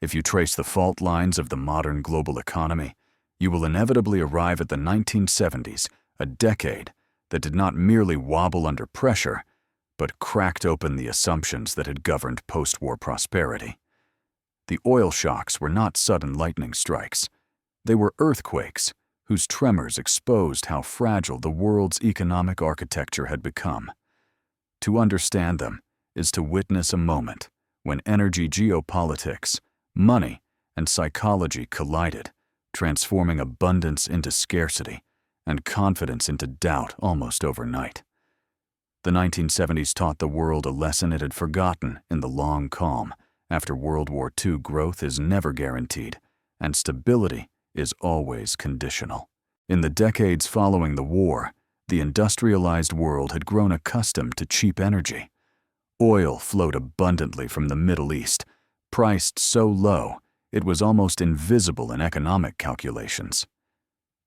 If you trace the fault lines of the modern global economy, you will inevitably arrive at the 1970s, a decade that did not merely wobble under pressure, but cracked open the assumptions that had governed post-war prosperity. The oil shocks were not sudden lightning strikes. They were earthquakes whose tremors exposed how fragile the world's economic architecture had become. To understand them is to witness a moment when energy geopolitics, money, and psychology collided, transforming abundance into scarcity and confidence into doubt almost overnight. The 1970s taught the world a lesson it had forgotten in the long calm. After World War II, growth is never guaranteed, and stability is always conditional. In the decades following the war, the industrialized world had grown accustomed to cheap energy. Oil flowed abundantly from the Middle East, priced so low it was almost invisible in economic calculations.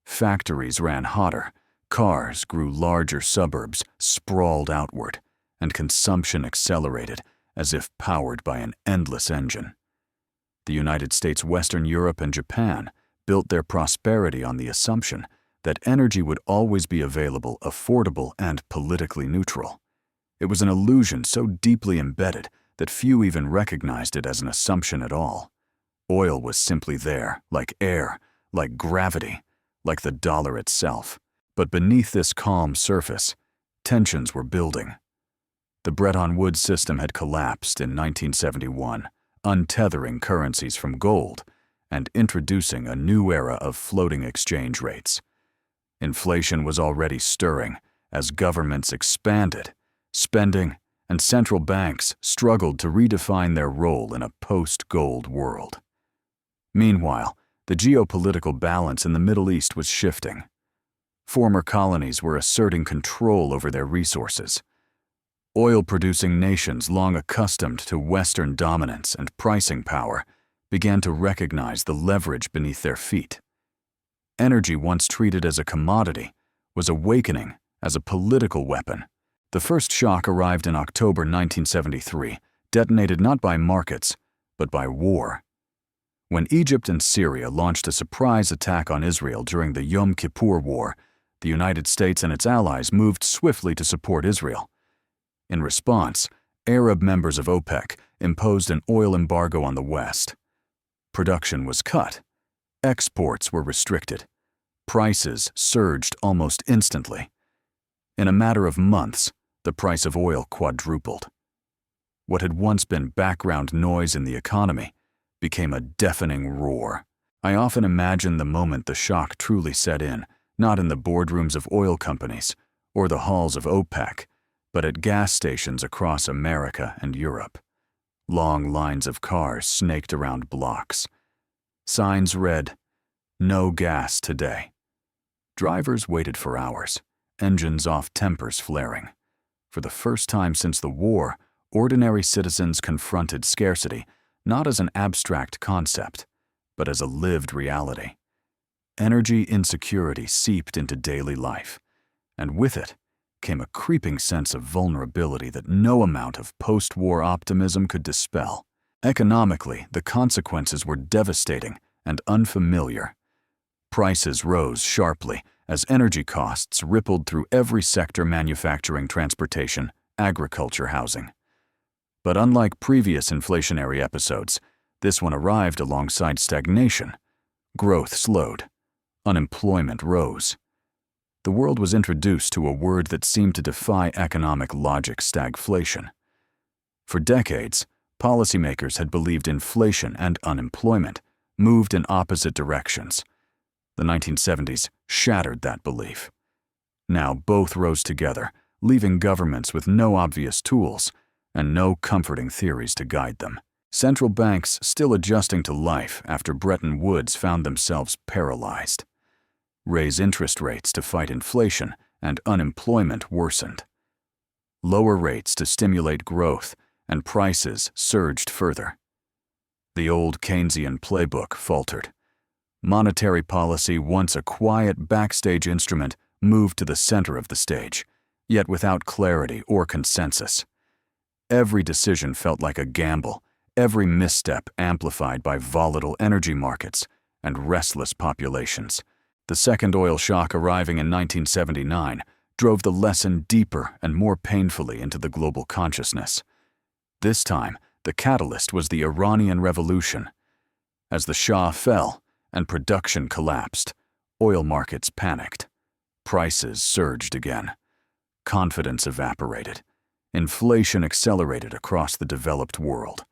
Factories ran hotter, cars grew larger, suburbs sprawled outward, and consumption accelerated as if powered by an endless engine. The United States, Western Europe, and Japan built their prosperity on the assumption that energy would always be available, affordable, and politically neutral. It was an illusion so deeply embedded that few even recognized it as an assumption at all. Oil was simply there, like air, like gravity, like the dollar itself. But beneath this calm surface, tensions were building. The Bretton Woods system had collapsed in 1971, untethering currencies from gold and introducing a new era of floating exchange rates. Inflation was already stirring as governments expanded, spending, and central banks struggled to redefine their role in a post-gold world. Meanwhile, the geopolitical balance in the Middle East was shifting. Former colonies were asserting control over their resources. Oil-producing nations long accustomed to Western dominance and pricing power began to recognize the leverage beneath their feet. Energy, once treated as a commodity, was awakening as a political weapon. The first shock arrived in October 1973, detonated not by markets, but by war. When Egypt and Syria launched a surprise attack on Israel during the Yom Kippur War, the United States and its allies moved swiftly to support Israel. In response, Arab members of OPEC imposed an oil embargo on the West. Production was cut. Exports were restricted. Prices surged almost instantly. In a matter of months, the price of oil quadrupled. What had once been background noise in the economy became a deafening roar. I often imagine the moment the shock truly set in, not in the boardrooms of oil companies or the halls of OPEC, but at gas stations across America and Europe. Long lines of cars snaked around blocks. Signs read, "No gas today." Drivers waited for hours, engines off, tempers flaring. For the first time since the war, ordinary citizens confronted scarcity not as an abstract concept, but as a lived reality. Energy insecurity seeped into daily life, and with it came a creeping sense of vulnerability that no amount of post-war optimism could dispel. Economically, the consequences were devastating and unfamiliar. Prices rose sharply as energy costs rippled through every sector: manufacturing, transportation, agriculture, housing. But unlike previous inflationary episodes, this one arrived alongside stagnation. Growth slowed. Unemployment rose. The world was introduced to a word that seemed to defy economic logic: stagflation. For decades, policymakers had believed inflation and unemployment moved in opposite directions. The 1970s shattered that belief. Now both rose together, leaving governments with no obvious tools and no comforting theories to guide them. Central banks still adjusting to life after Bretton Woods found themselves paralyzed. Raise interest rates to fight inflation, and unemployment worsened. Lower rates to stimulate growth, and prices surged further. The old Keynesian playbook faltered. Monetary policy, once a quiet backstage instrument, moved to the center of the stage, yet without clarity or consensus. Every decision felt like a gamble. every misstep amplified by volatile energy markets and restless populations. The second oil shock, arriving in 1979, drove the lesson deeper and more painfully into the global consciousness. This time, the catalyst was the Iranian Revolution. As the Shah fell and production collapsed, oil markets panicked. Prices surged again. Confidence evaporated. Inflation accelerated across the developed world.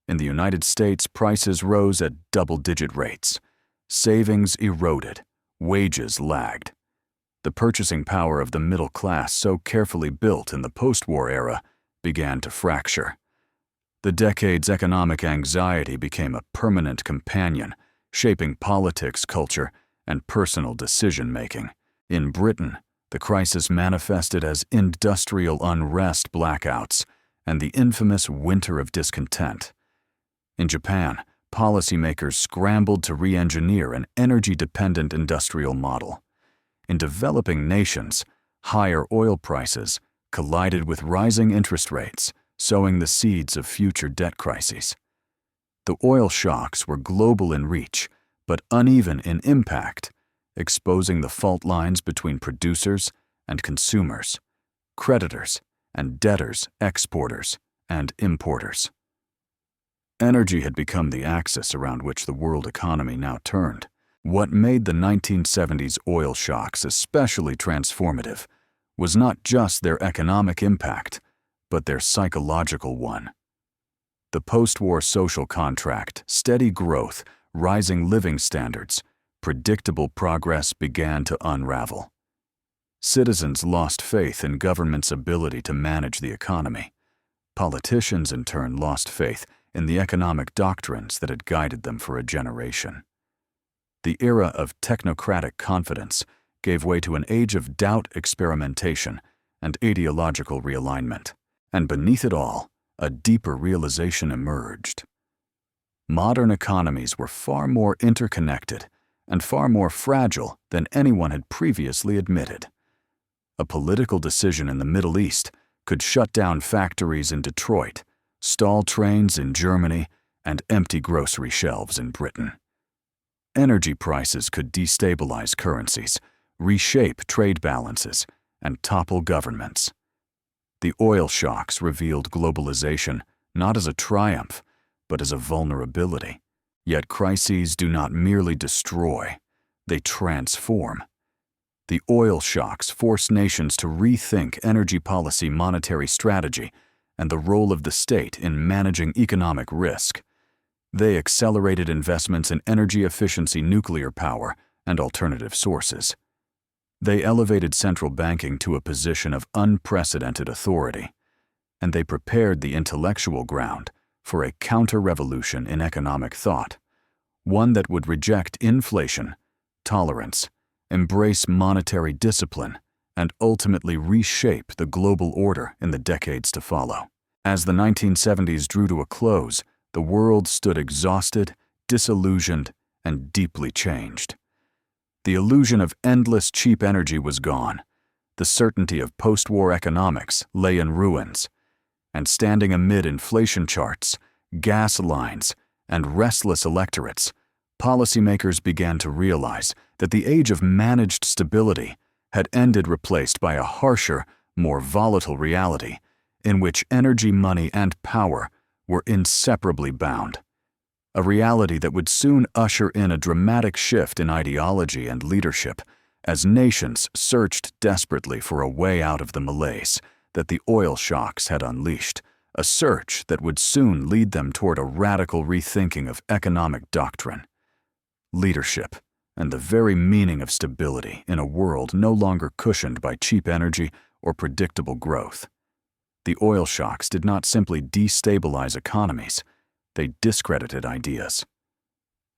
In the United States, prices rose at double-digit rates. Savings eroded. Wages lagged. The purchasing power of the middle class, so carefully built in the post-war era, began to fracture. The decade's economic anxiety became a permanent companion, shaping politics, culture, and personal decision-making. In Britain, the crisis manifested as industrial unrest, blackouts, and the infamous Winter of Discontent. In Japan, policymakers scrambled to re-engineer an energy-dependent industrial model. In developing nations, higher oil prices collided with rising interest rates, sowing the seeds of future debt crises. The oil shocks were global in reach, but uneven in impact, exposing the fault lines between producers and consumers, creditors and debtors, exporters and importers. Energy had become the axis around which the world economy now turned. What made the 1970s oil shocks especially transformative was not just their economic impact, but their psychological one. The post-war social contract, steady growth, rising living standards, predictable progress began to unravel. Citizens lost faith in government's ability to manage the economy. Politicians, in turn, lost faith in the economic doctrines that had guided them for a generation. The era of technocratic confidence gave way to an age of doubt, experimentation, and ideological realignment. And beneath it all, a deeper realization emerged. Modern economies were far more interconnected and far more fragile than anyone had previously admitted. A political decision in the Middle East could shut down factories in Detroit, stall trains in Germany, and empty grocery shelves in Britain. Energy prices could destabilize currencies, reshape trade balances, and topple governments. The oil shocks revealed globalization not as a triumph, but as a vulnerability. Yet crises do not merely destroy, they transform. The oil shocks forced nations to rethink energy policy, monetary strategy, and the role of the state in managing economic risk. They accelerated investments in energy efficiency, nuclear power, and alternative sources. They elevated central banking to a position of unprecedented authority, and they prepared the intellectual ground for a counter-revolution in economic thought, one that would reject inflation, tolerance, embrace monetary discipline, and ultimately reshape the global order in the decades to follow. As the 1970s drew to a close, the world stood exhausted, disillusioned, and deeply changed. The illusion of endless cheap energy was gone. The certainty of post-war economics lay in ruins. And standing amid inflation charts, gas lines, and restless electorates, policymakers began to realize that the age of managed stability had ended, replaced by a harsher, more volatile reality in which energy, money, and power were inseparably bound. A reality that would soon usher in a dramatic shift in ideology and leadership as nations searched desperately for a way out of the malaise that the oil shocks had unleashed, a search that would soon lead them toward a radical rethinking of economic doctrine, leadership, and the very meaning of stability in a world no longer cushioned by cheap energy or predictable growth. The oil shocks did not simply destabilize economies, they discredited ideas.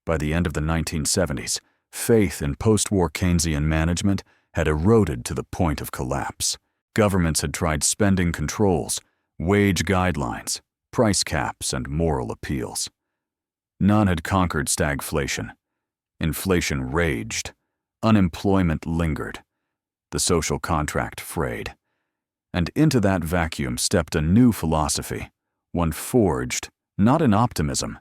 By the end of the 1970s, faith in post-war Keynesian management had eroded to the point of collapse. Governments had tried spending controls, wage guidelines, price caps, and moral appeals. None had conquered stagflation. Inflation raged. Unemployment lingered. The social contract frayed. And into that vacuum stepped a new philosophy, one forged not in optimism,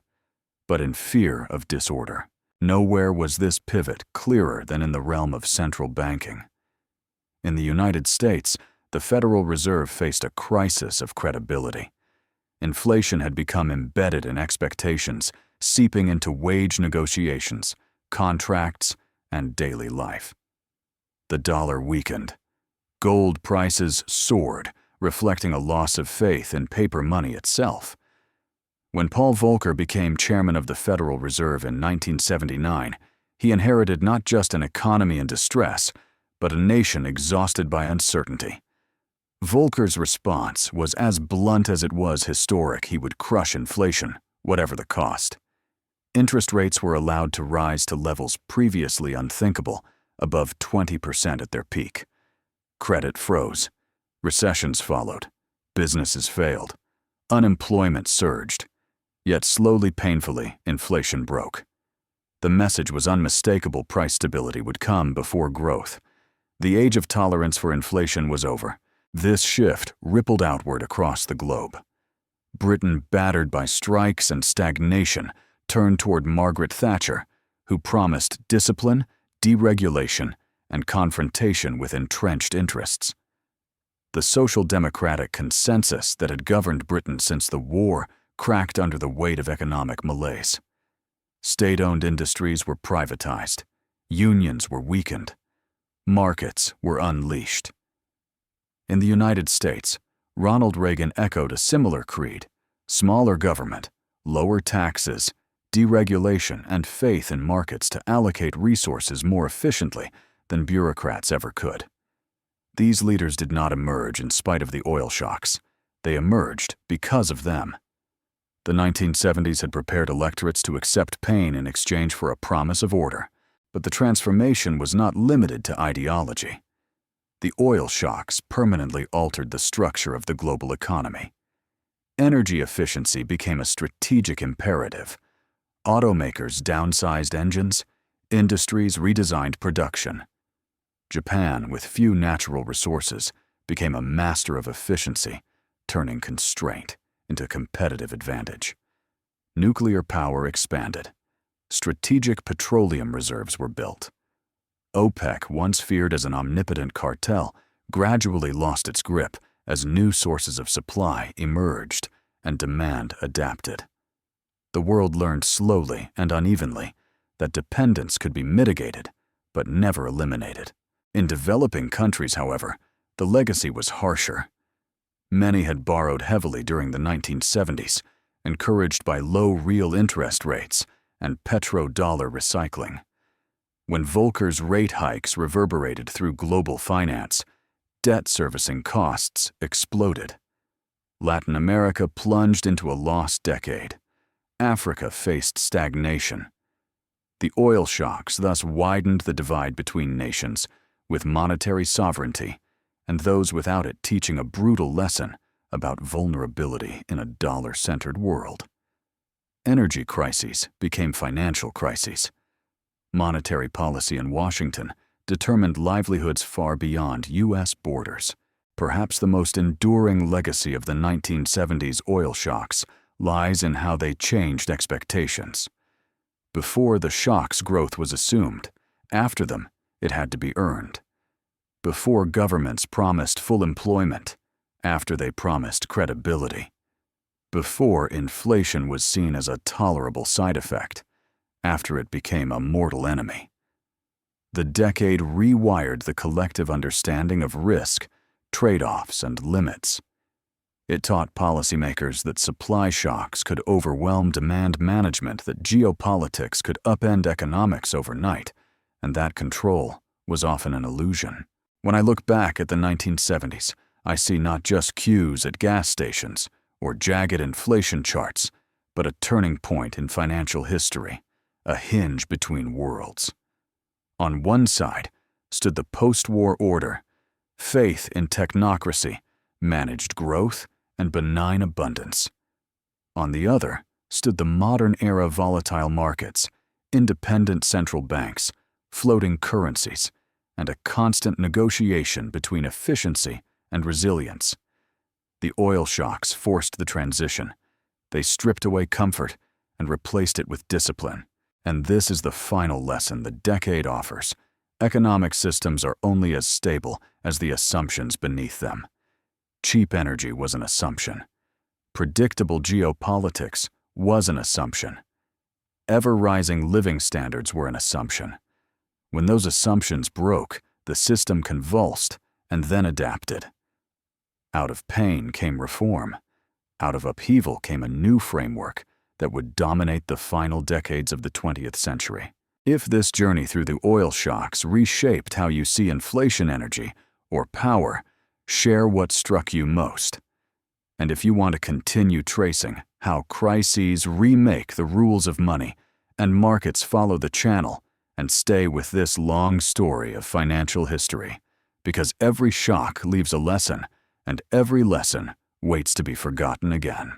but in fear of disorder. Nowhere was this pivot clearer than in the realm of central banking. In the United States, the Federal Reserve faced a crisis of credibility. Inflation had become embedded in expectations, seeping into wage negotiations, contracts, and daily life. The dollar weakened. Gold prices soared, reflecting a loss of faith in paper money itself. When Paul Volcker became chairman of the Federal Reserve in 1979, he inherited not just an economy in distress, but a nation exhausted by uncertainty. Volcker's response was as blunt as it was historic. He would crush inflation, whatever the cost. Interest rates were allowed to rise to levels previously unthinkable, above 20% at their peak. Credit froze. Recessions followed. Businesses failed. Unemployment surged. Yet slowly, painfully, inflation broke. The message was unmistakable: price stability would come before growth. The age of tolerance for inflation was over. This shift rippled outward across the globe. Britain, battered by strikes and stagnation, turned toward Margaret Thatcher, who promised discipline, deregulation, and confrontation with entrenched interests. The social democratic consensus that had governed Britain since the war cracked under the weight of economic malaise. State-owned industries were privatized. Unions were weakened. Markets were unleashed. In the United States, Ronald Reagan echoed a similar creed: smaller government, lower taxes, deregulation, and faith in markets to allocate resources more efficiently than bureaucrats ever could. These leaders did not emerge in spite of the oil shocks. They emerged because of them. The 1970s had prepared electorates to accept pain in exchange for a promise of order, but the transformation was not limited to ideology. The oil shocks permanently altered the structure of the global economy. Energy efficiency became a strategic imperative. Automakers downsized engines, industries redesigned production. Japan, with few natural resources, became a master of efficiency, turning constraint into competitive advantage. Nuclear power expanded. Strategic petroleum reserves were built. OPEC, once feared as an omnipotent cartel, gradually lost its grip as new sources of supply emerged and demand adapted. The world learned slowly and unevenly that dependence could be mitigated, but never eliminated. In developing countries, however, the legacy was harsher. Many had borrowed heavily during the 1970s, encouraged by low real interest rates and petrodollar recycling. When Volcker's rate hikes reverberated through global finance, debt servicing costs exploded. Latin America plunged into a lost decade. Africa faced stagnation. The oil shocks thus widened the divide between nations, with monetary sovereignty and those without it teaching a brutal lesson about vulnerability in a dollar-centered world. Energy crises became financial crises. Monetary policy in Washington determined livelihoods far beyond U.S. borders. Perhaps the most enduring legacy of the 1970s oil shocks lies in how they changed expectations. Before the shocks, growth was assumed. After them, it had to be earned. Before, governments promised full employment. After, they promised credibility. Before, inflation was seen as a tolerable side effect. After, it became a mortal enemy. The decade rewired the collective understanding of risk, trade-offs, and limits. It taught policymakers that supply shocks could overwhelm demand management, that geopolitics could upend economics overnight, and that control was often an illusion. When I look back at the 1970s, I see not just queues at gas stations or jagged inflation charts, but a turning point in financial history, a hinge between worlds. On one side stood the post-war order. Faith in technocracy, managed growth, and benign abundance. On the other stood the modern-era volatile markets, independent central banks, floating currencies, and a constant negotiation between efficiency and resilience. The oil shocks forced the transition. They stripped away comfort and replaced it with discipline. And this is the final lesson the decade offers. Economic systems are only as stable as the assumptions beneath them. Cheap energy was an assumption. Predictable geopolitics was an assumption. Ever-rising living standards were an assumption. When those assumptions broke, the system convulsed and then adapted. Out of pain came reform. Out of upheaval came a new framework that would dominate the final decades of the 20th century. If this journey through the oil shocks reshaped how you see inflation, energy, or power, share what struck you most. And if you want to continue tracing how crises remake the rules of money and markets follow the channel, and stay with this long story of financial history, because every shock leaves a lesson, and every lesson waits to be forgotten again.